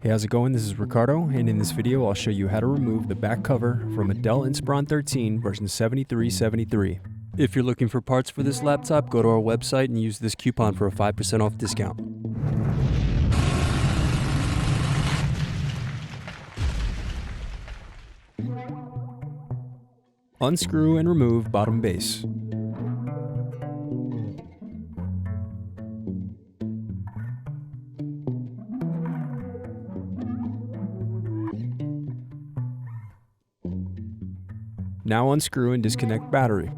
Hey, how's it going? This is Ricardo, and in this video I'll show you how to remove the back cover from a Dell Inspiron 13 version 7373. If you're looking for parts for this laptop, go to our website and use this coupon for a 5% off discount. Unscrew and remove bottom base. Now unscrew and disconnect battery.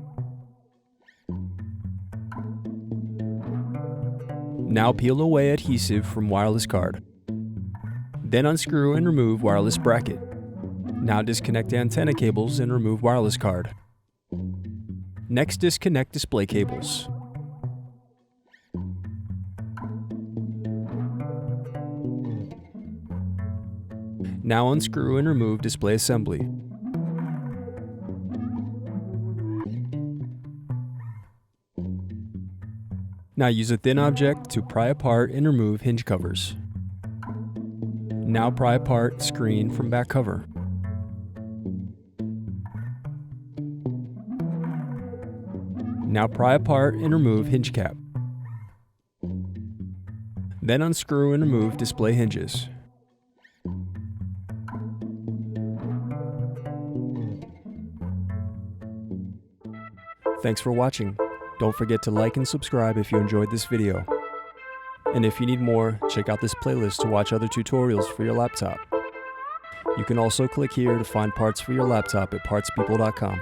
Now peel away adhesive from wireless card. Then unscrew and remove wireless bracket. Now disconnect antenna cables and remove wireless card. Next, disconnect display cables. Now unscrew and remove display assembly. Now use a thin object to pry apart and remove hinge covers. Now pry apart screen from back cover. Now pry apart and remove hinge cap. Then unscrew and remove display hinges. Thanks for watching. Don't forget to like and subscribe if you enjoyed this video. And if you need more, check out this playlist to watch other tutorials for your laptop. You can also click here to find parts for your laptop at partspeople.com.